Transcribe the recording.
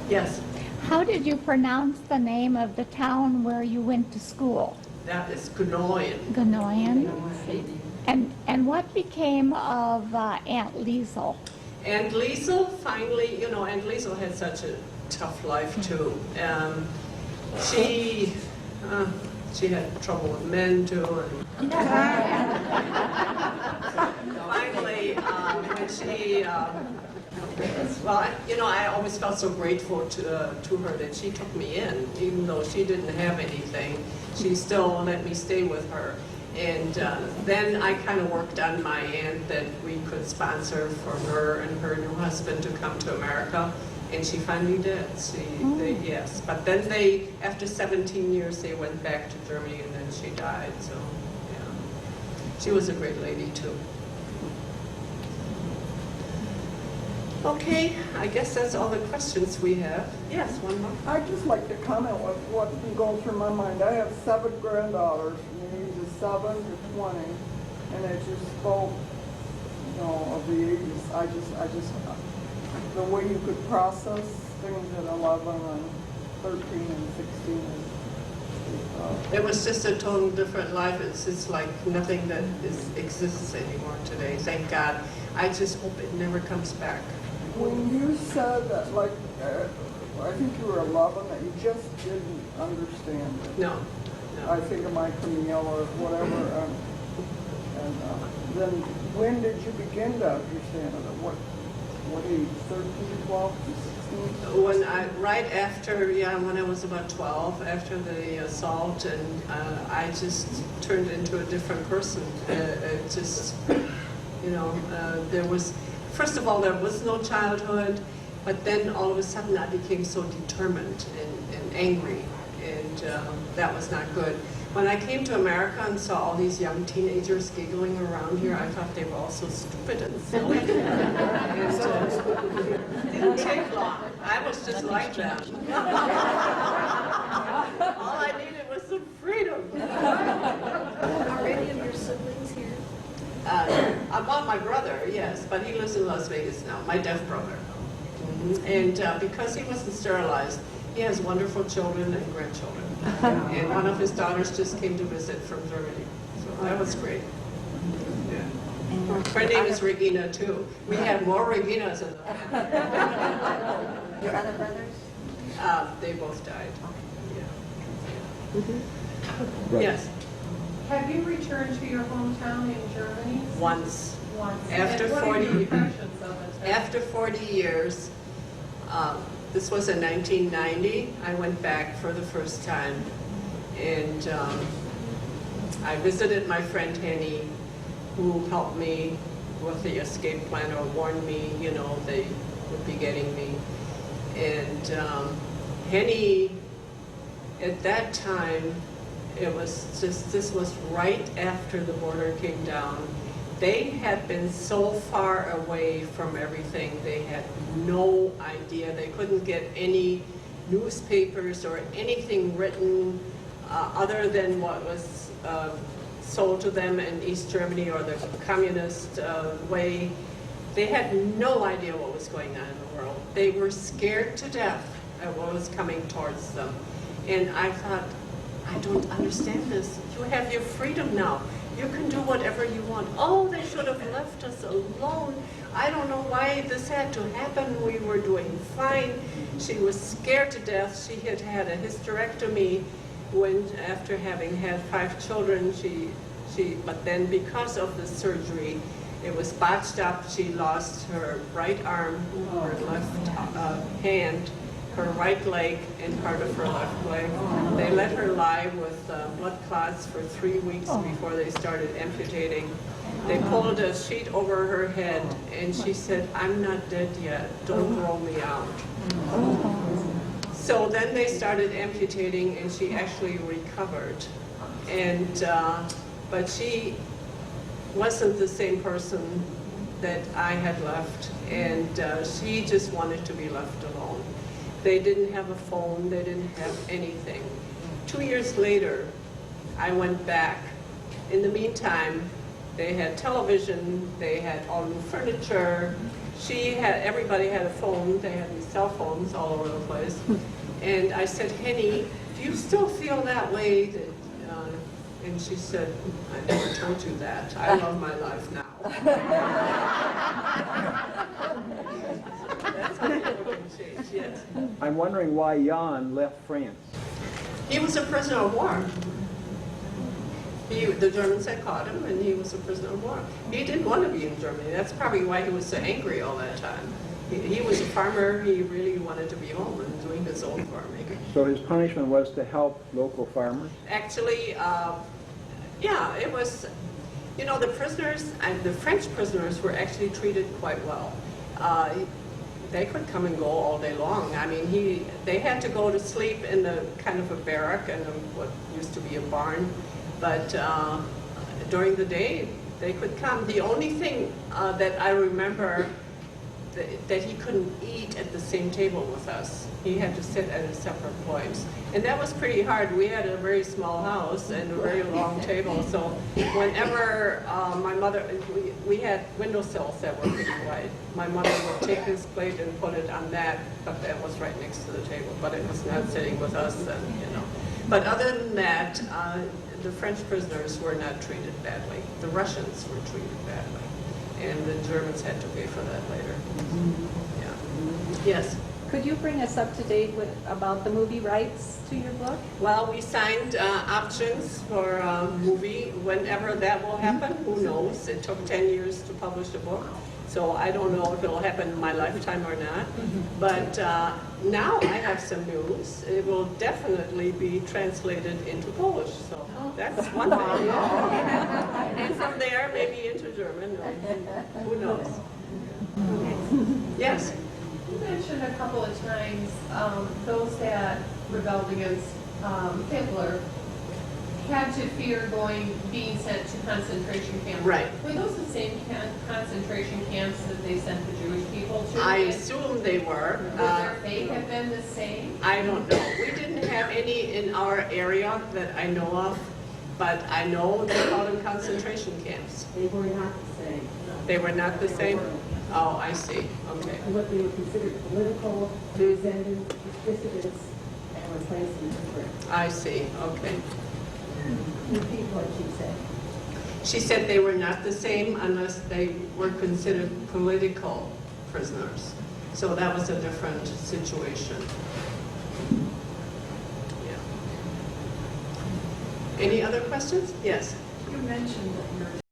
Yes, How did you pronounce the name of the town where you went to school? that is Ganoyan. Ganoyan? And what became of Aunt Liesel? And Liesel finally, Aunt Liesel had such a tough life too. She had trouble with men too. And finally, when she, I always felt so grateful to her that she took me in, even though she didn't have anything. She still let me stay with her. And then I kind of worked on my end that we could sponsor for her and her new husband to come to America, and she finally did. Yes. But then after 17 years, they went back to Germany, and then she died. So, yeah, she was a great lady too. Okay, I guess that's all the questions we have. Yes, one more. I'd just like to comment with what's been going through my mind. I have 7 granddaughters from the ages 7 to 20, and it just spoke, of the ages. I just, the way you could process things at 11 and 13 and 16 is, it was just a total different life. It's just like nothing that exists anymore today. Thank God. I just hope it never comes back. when you said that, I think you were 11, that you just didn't understand it. No. I think of my Camille or whatever, and then when did you begin to understand it? At what age? 13, 12, 16? Right after, when I was about 12, after the assault, and I just turned into a different person. There was, first of all, there was no childhood, but then all of a sudden I became so determined and angry, and that was not good. When I came to America and saw all these young teenagers giggling around here, I thought they were all so stupid and silly. And it didn't take long. I was just like them. All I needed was some freedom. Are any of your siblings here? About my brother, yes, but he lives in Las Vegas now, my deaf brother. And because he wasn't sterilized, he has wonderful children and grandchildren. And one of his daughters just came to visit from Germany. So that was great. Yeah. Her name is Regina, too. We have more Reginas in the family. Your other brothers? They both died. Yeah. Right. Yes, Have you returned to your hometown in Germany? once. Once. After And what are 40 your impressions of it? After 40 years, this was in 1990, I went back for the first time, and I visited my friend Henny, who helped me with the escape plan or warned me, they would be getting me. And Henny, at that time, this was right after the border came down. They had been so far away from everything, they had no idea. They couldn't get any newspapers or anything written other than what was sold to them in East Germany or the communist way. They had no idea what was going on in the world. They were scared to death at what was coming towards them. And I thought, I don't understand this. You have your freedom now. You can do whatever you want. Oh, they should have left us alone. I don't know why this had to happen. We were doing fine. She was scared to death. She had had a hysterectomy after having had 5 children. But then because of the surgery, it was botched up. She lost her right arm, her left hand, her right leg, and part of her left leg. They let her lie with blood clots for 3 weeks before they started amputating. They pulled a sheet over her head, and she said, "I'm not dead yet. Don't roll me out." So then they started amputating, and she actually recovered. But she wasn't the same person that I had left, and she just wanted to be left alone. They didn't have a phone, they didn't have anything. 2 years later, I went back. In the meantime, they had television, they had all new furniture. Everybody had a phone, they had cell phones all over the place. And I said, Henny, do you still feel that way? And she said, I never told you that. I love my life now. That's how people can change, yes. I'm wondering why Jan left France. He was a prisoner of war. The Germans had caught him, and he was a prisoner of war. He didn't want to be in Germany. That's probably why he was so angry all that time. He was a farmer. He really wanted to be home and doing his own farming. So his punishment was to help local farmers? Actually, yeah, it was, you know, the prisoners, the French prisoners were actually treated quite well. They could come and go all day long. I mean, they had to go to sleep in a kind of a barrack and what used to be a barn. But during the day, they could come. The only thing that I remember that he couldn't eat at the same table with us. He had to sit at a separate place. And that was pretty hard. We had a very small house and a very long table. So whenever my mother, we had windowsills that were pretty wide. My mother would take his plate and put it on that, but that was right next to the table. But it was not sitting with us then, you know. But other than that, the French prisoners were not treated badly. The Russians were treated badly. And the Germans had to pay for that later. Yeah. Yes. Could you bring us up to date about the movie rights to your book? Well, we signed options for a movie. Whenever that will happen, who knows? It took 10 years to publish a book. So I don't know if it'll happen in my lifetime or not. But now I have some news. It will definitely be translated into Polish. So that's one thing. And from there, maybe into German. Who knows? Yes. You mentioned a couple of times those that rebelled against Hitler had to fear being sent to concentration camps. Right. Were those the same concentration camps that they sent the Jewish people to? I assume they were. Would their fate have been the same? I don't know. We didn't have any in our area that I know of, but I know they called them concentration camps. They were not the same. They were not the same? Oh, I see. Okay. What they were considered political dissidents and were placed in prison. I see. Okay. Repeat what she said. She said they were not the same unless they were considered political prisoners. So that was a different situation. Yeah. Any other questions? Yes. You mentioned that your